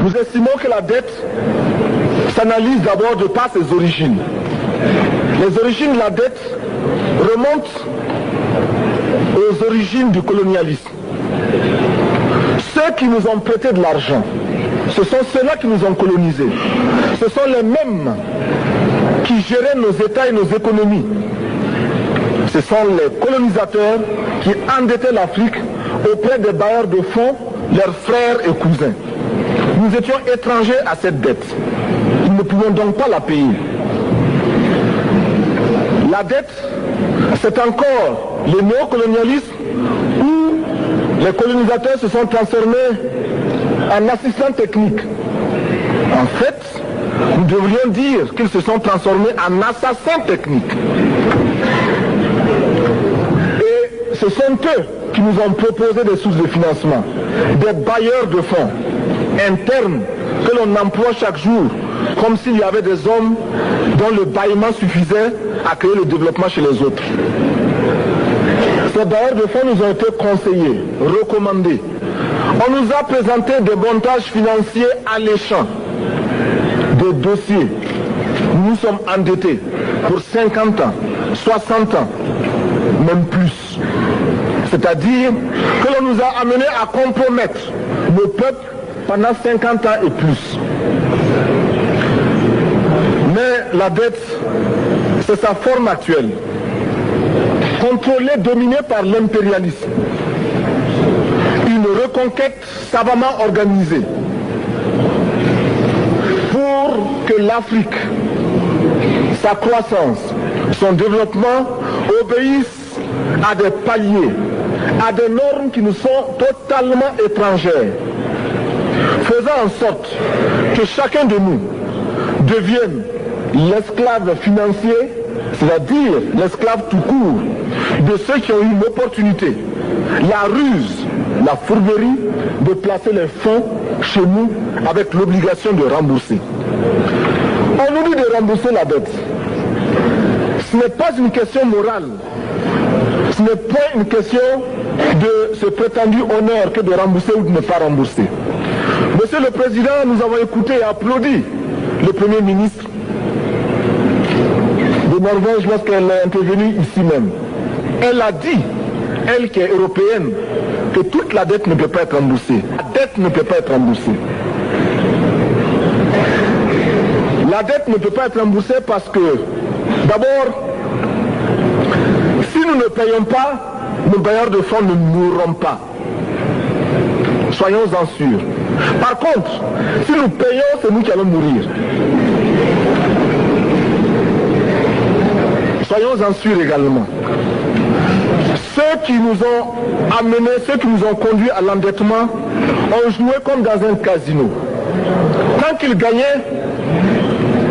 Nous estimons que la dette s'analyse d'abord de par ses origines. Les origines de la dette remontent aux origines du colonialisme. Ceux qui nous ont prêté de l'argent, ce sont ceux-là qui nous ont colonisés. Ce sont les mêmes qui géraient nos États et nos économies. Ce sont les colonisateurs qui endettaient l'Afrique auprès des bailleurs de fonds, leurs frères et cousins. Nous étions étrangers à cette dette. Nous ne pouvions donc pas la payer. La dette, c'est encore le néocolonialisme où les colonisateurs se sont transformés en assistants techniques. En fait, nous devrions dire qu'ils se sont transformés en assassins techniques. Et ce sont eux qui nous ont proposé des sources de financement, des bailleurs de fonds internes que l'on emploie chaque jour, comme s'il y avait des hommes dont le bâillement suffisait à créer le développement chez les autres. Ces bailleurs de fonds nous ont été conseillés, recommandés. On nous a présenté des montages financiers alléchants, des dossiers. Nous sommes endettés pour 50 ans, 60 ans, même plus. C'est-à-dire que l'on nous a amenés à compromettre le peuple pendant 50 ans et plus. Mais la dette, c'est sa forme actuelle. Contrôlée, dominée par l'impérialisme. Une reconquête savamment organisée pour que l'Afrique, sa croissance, son développement obéissent à des paliers, à des normes qui nous sont totalement étrangères, faisant en sorte que chacun de nous devienne l'esclave financier, c'est-à-dire l'esclave tout court, de ceux qui ont eu l'opportunité, la ruse, la fourberie de placer les fonds chez nous avec l'obligation de rembourser. On nous dit de rembourser la dette. Ce n'est pas une question morale. Ce n'est pas une question de ce prétendu honneur que de rembourser ou de ne pas rembourser. Monsieur le Président, nous avons écouté et applaudi le Premier ministre de Norvège lorsqu'elle est intervenue ici même. Elle a dit, elle qui est européenne, que toute la dette ne peut pas être remboursée. La dette ne peut pas être remboursée. La dette ne peut pas être remboursée parce que, d'abord, si nous ne payons pas, nos bailleurs de fonds ne mourront pas. Soyons-en sûrs. Par contre, si nous payons, c'est nous qui allons mourir. Soyons-en sûrs également. Ceux qui nous ont amenés, ceux qui nous ont conduits à l'endettement, ont joué comme dans un casino. Quand ils gagnaient,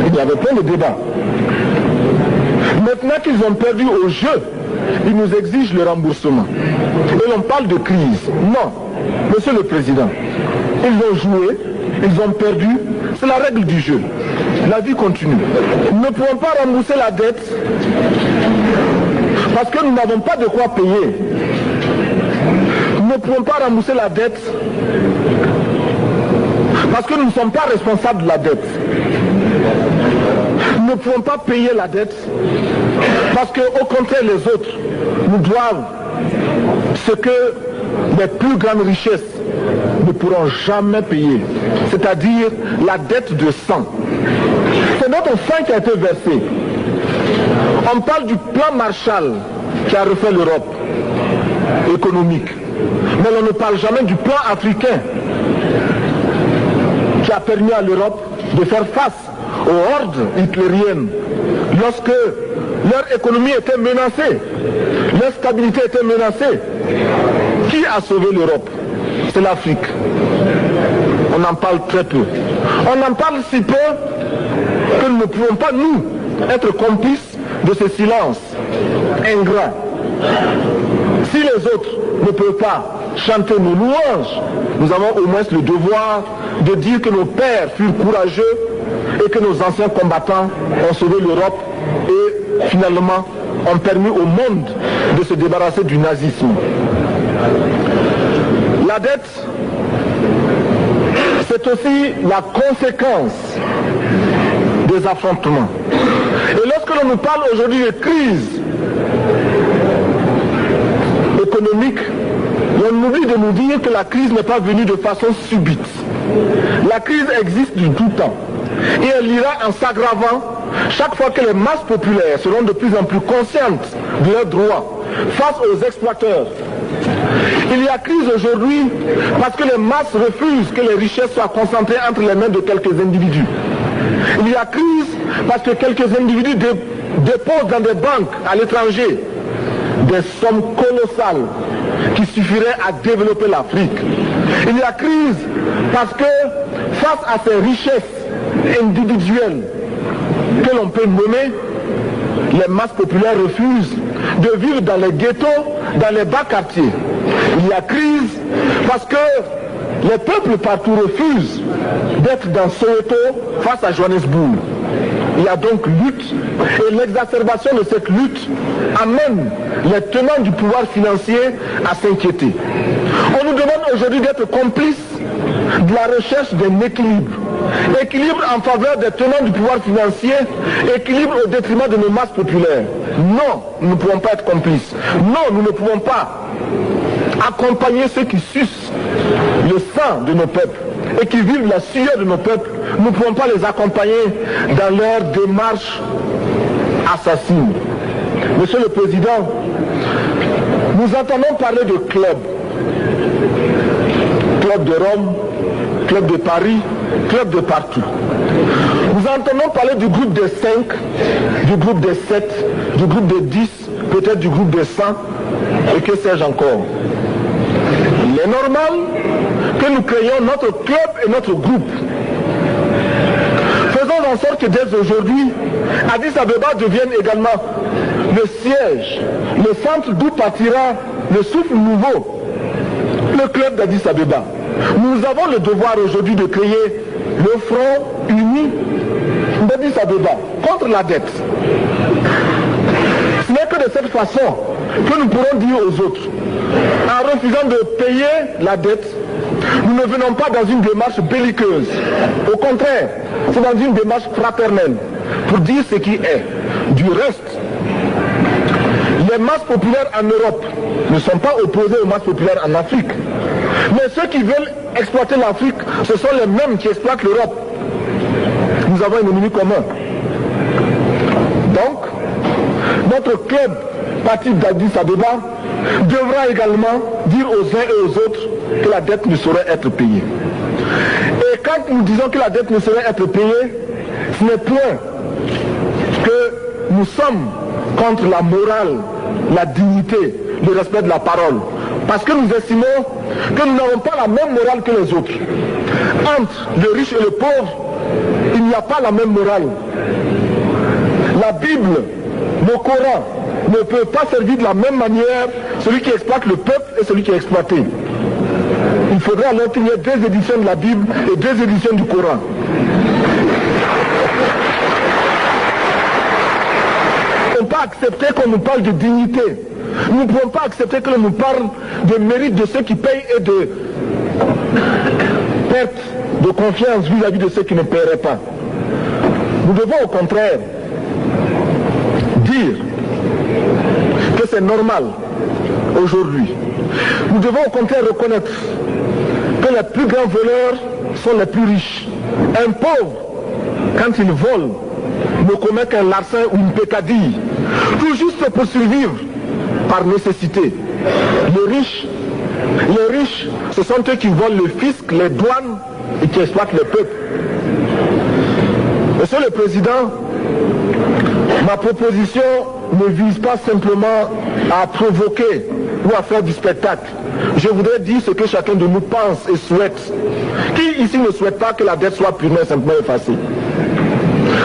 il y avait plein de débats. Maintenant qu'ils ont perdu au jeu, ils nous exigent le remboursement. Et l'on parle de crise. Non, Monsieur le Président, ils ont joué, ils ont perdu, c'est la règle du jeu. La vie continue. Nous ne pouvons pas rembourser la dette parce que nous n'avons pas de quoi payer. Nous ne pouvons pas rembourser la dette parce que nous ne sommes pas responsables de la dette. Nous ne pouvons pas payer la dette parce qu'au contraire les autres nous doivent ce que les plus grandes richesses ne pourront jamais payer, c'est-à-dire la dette de sang. C'est notre sang qui a été versé. On parle du plan Marshall qui a refait l'Europe économique, mais on ne parle jamais du plan africain qui a permis à l'Europe de faire face aux hordes hitlériennes lorsque leur économie était menacée, leur stabilité était menacée. Qui a sauvé l'Europe? C'est l'Afrique. On en parle très peu. On en parle si peu que nous ne pouvons pas, nous, être complices de ce silence ingrat. Si les autres ne peuvent pas chanter nos louanges, nous avons au moins le devoir de dire que nos pères furent courageux et que nos anciens combattants ont sauvé l'Europe et finalement ont permis au monde de se débarrasser du nazisme. La dette, c'est aussi la conséquence des affrontements. Et lorsque l'on nous parle aujourd'hui de crise économique, on oublie de nous dire que la crise n'est pas venue de façon subite. La crise existe du tout temps. Et elle ira en s'aggravant chaque fois que les masses populaires seront de plus en plus conscientes de leurs droits face aux exploiteurs. Il y a crise aujourd'hui parce que les masses refusent que les richesses soient concentrées entre les mains de quelques individus. Il y a crise parce que quelques individus déposent dans des banques à l'étranger des sommes colossales qui suffiraient à développer l'Afrique. Il y a crise parce que face à ces richesses individuelles que l'on peut nommer, les masses populaires refusent de vivre dans les ghettos, dans les bas quartiers. Il y a crise parce que les peuples partout refusent d'être dans Soweto face à Johannesburg. Il y a donc lutte, et l'exacerbation de cette lutte amène les tenants du pouvoir financier à s'inquiéter. On nous demande aujourd'hui d'être complices de la recherche d'un équilibre. Équilibre en faveur des tenants du pouvoir financier, équilibre au détriment de nos masses populaires. Non, nous ne pouvons pas être complices. Non, nous ne pouvons pas accompagner ceux qui sucent le sang de nos peuples et qui vivent la sueur de nos peuples. Nous ne pouvons pas les accompagner dans leur démarche assassine. Monsieur le Président, nous entendons parler de clubs. Club de Rome, club de Paris, club de partout. Nous entendons parler du groupe des 5, du groupe des 7, du groupe des 10, peut-être du groupe des 100, et que sais-je encore. Il est normal que nous créions notre club et notre groupe. Faisons en sorte que dès aujourd'hui, Addis Abeba devienne également le siège, le centre d'où partira le souffle nouveau, le club d'Addis Abeba. Nous avons le devoir aujourd'hui de créer le front uni d'Addis Abeba contre la dette. Ce n'est que de cette façon que nous pourrons dire aux autres, en refusant de payer la dette, nous ne venons pas dans une démarche belliqueuse. Au contraire, c'est dans une démarche fraternelle pour dire ce qui est. Du reste, les masses populaires en Europe ne sont pas opposées aux masses populaires en Afrique. Mais ceux qui veulent exploiter l'Afrique, ce sont les mêmes qui exploitent l'Europe. Nous avons un ennemi commun. Donc, notre club, parti d'Addis Abeba, devra également dire aux uns et aux autres que la dette ne saurait être payée. Et quand nous disons que la dette ne saurait être payée, ce n'est point que nous sommes contre la morale, la dignité, le respect de la parole. Parce que nous estimons que nous n'avons pas la même morale que les autres. Entre le riche et le pauvre, il n'y a pas la même morale. La Bible, le Coran, ne peut pas servir de la même manière celui qui exploite le peuple et celui qui est exploité. Il faudrait alors qu'il y ait 2 éditions de la Bible et 2 éditions du Coran. Nous ne pouvons pas accepter qu'on nous parle de dignité. Nous ne pouvons pas accepter que l'on nous parle de mérite de ceux qui payent et de perte de confiance vis-à-vis de ceux qui ne paieraient pas. Nous devons au contraire dire que c'est normal aujourd'hui. Nous devons au contraire reconnaître que les plus grands voleurs sont les plus riches. Un pauvre, quand il vole, ne commet qu'un larcin ou une peccadille, tout juste pour survivre par nécessité. Les riches, ce sont eux qui volent le fisc, les douanes et qui exploitent le peuple. Monsieur le Président, ma proposition ne vise pas simplement à provoquer ou à faire du spectacle. Je voudrais dire ce que chacun de nous pense et souhaite. Qui ici ne souhaite pas que la dette soit purement et simplement effacée?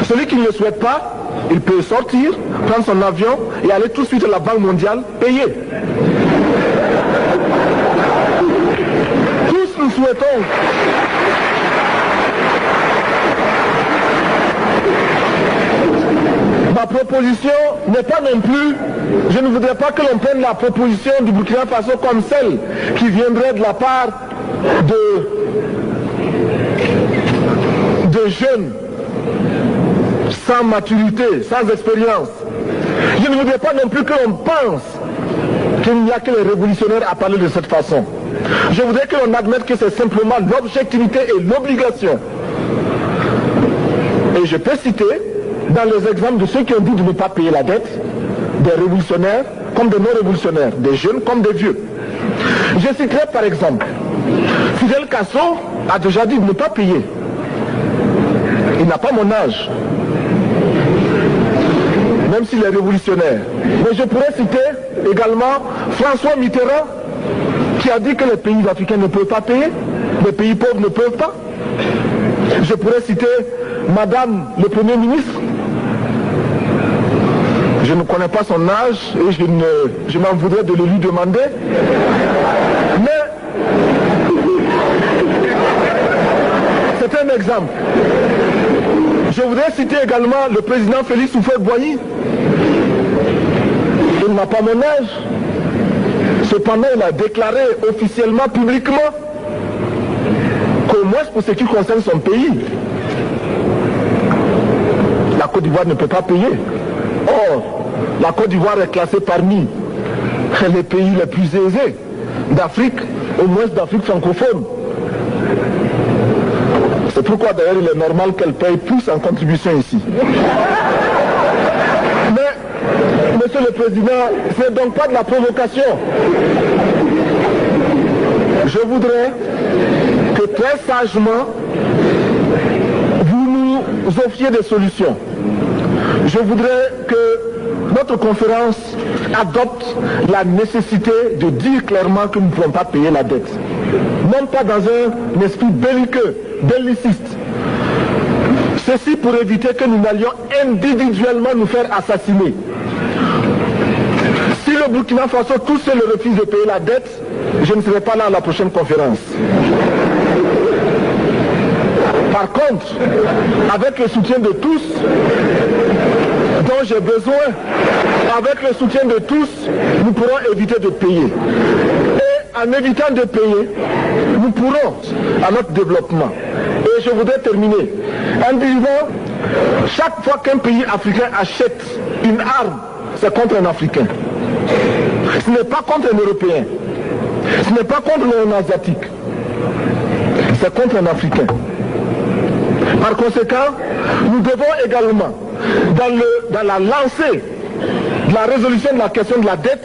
Celui qui ne le souhaite pas, il peut sortir, prendre son avion et aller tout de suite à la Banque mondiale payer. Tous nous souhaitons ma proposition n'est pas non plus, je ne voudrais pas que l'on prenne la proposition du Burkina Faso comme celle qui viendrait de la part jeunes, sans maturité, sans expérience. Je ne voudrais pas non plus que l'on pense qu'il n'y a que les révolutionnaires à parler de cette façon. Je voudrais que l'on admette que c'est simplement l'objectivité et l'obligation. Et je peux citer, dans les exemples de ceux qui ont dit de ne pas payer la dette, des révolutionnaires comme des non-révolutionnaires, des jeunes comme des vieux. Je citerai par exemple, Fidel Castro a déjà dit de ne pas payer. Il n'a pas mon âge, même s'il est révolutionnaire. Mais je pourrais citer également François Mitterrand, qui a dit que les pays africains ne peuvent pas payer, les pays pauvres ne peuvent pas. Je pourrais citer Madame le Premier ministre. Je ne connais pas son âge et je m'en voudrais de le lui demander. Mais c'est un exemple. Je voudrais citer également le président Félix Houphouët-Boigny. Il n'a pas mon âge. Cependant, il a déclaré officiellement, publiquement, qu'au moins pour ce qui concerne son pays, la Côte d'Ivoire ne peut pas payer. Or, la Côte d'Ivoire est classée parmi les pays les plus aisés d'Afrique, au moins d'Afrique francophone. C'est pourquoi d'ailleurs il est normal qu'elle paye plus en contribution ici. Mais, Monsieur le Président, ce n'est donc pas de la provocation. Je voudrais que très sagement, vous nous offriez des solutions. Je voudrais que notre conférence adopte la nécessité de dire clairement que nous ne pouvons pas payer la dette. Non pas dans un esprit belliqueux, belliciste. Ceci pour éviter que nous n'allions individuellement nous faire assassiner. Si le Burkina Faso tout seul refuse de payer la dette, je ne serai pas là à la prochaine conférence. Par contre, avec le soutien de tous, dont j'ai besoin, avec le soutien de tous, nous pourrons éviter de payer. Et en évitant de payer, nous pourrons à notre développement. Et je voudrais terminer en disant, chaque fois qu'un pays africain achète une arme, c'est contre un Africain. Ce n'est pas contre un Européen. Ce n'est pas contre un Asiatique. C'est contre un Africain. Par conséquent, nous devons également, dans la lancée de la résolution de la question de la dette,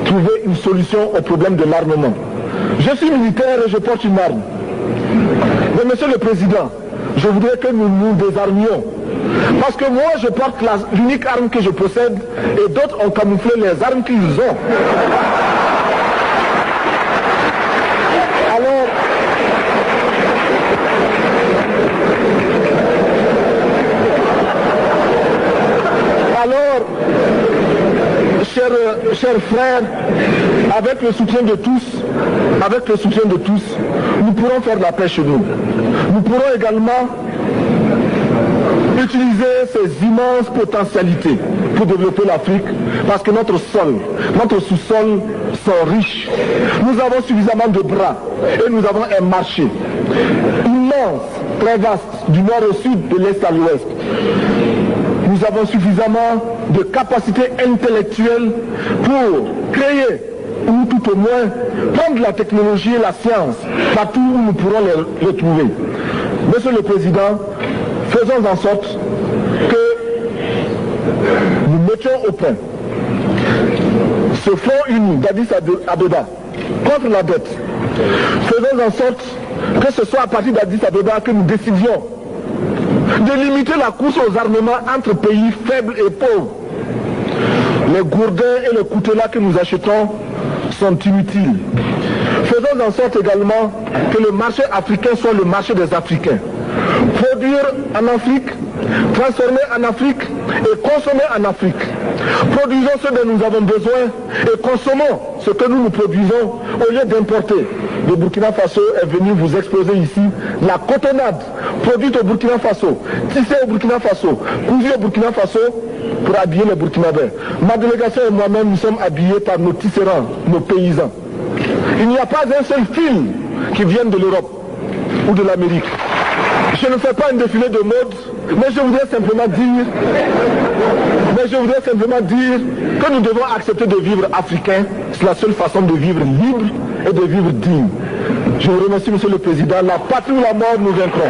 trouver une solution au problème de l'armement. Je suis militaire et je porte une arme. Mais Monsieur le Président, je voudrais que nous nous désarmions. Parce que moi, je porte l'unique arme que je possède et d'autres ont camouflé les armes qu'ils ont. Alors, chers frères, avec le soutien de tous, nous pourrons faire la paix chez nous. Nous pourrons également utiliser ces immenses potentialités pour développer l'Afrique, parce que notre sous-sol sont riches. Nous avons suffisamment de bras et nous avons un marché immense, très vaste, du nord au sud, de l'est à l'ouest. Nous avons suffisamment de capacités intellectuelles pour créer, ou tout au moins prendre la technologie et la science partout où nous pourrons les trouver. Monsieur le Président, faisons en sorte que nous mettions au point ce front uni d'Addis Abeba contre la dette. Faisons en sorte que ce soit à partir d'Addis Abeba que nous décidions de limiter la course aux armements entre pays faibles et pauvres. Les gourdins et les coutelas que nous achetons sont inutiles. Faisons en sorte également que le marché africain soit le marché des Africains. Produire en Afrique, transformer en Afrique et consommer en Afrique. Produisons ce dont nous avons besoin et consommons ce que nous produisons au lieu d'importer. Le Burkina Faso est venu vous exposer ici la cotonnade produite au Burkina Faso, tissée au Burkina Faso, cousue au Burkina Faso pour habiller les Burkinabés. Ma délégation et moi-même, nous sommes habillés par nos tisserands, nos paysans. Il n'y a pas un seul fil qui vienne de l'Europe ou de l'Amérique. Je ne fais pas un défilé de mode, mais je voudrais simplement dire que nous devons accepter de vivre africain. C'est la seule façon de vivre libre et de vivre digne. Je vous remercie, Monsieur le Président. La patrie ou la mort, nous vaincrons.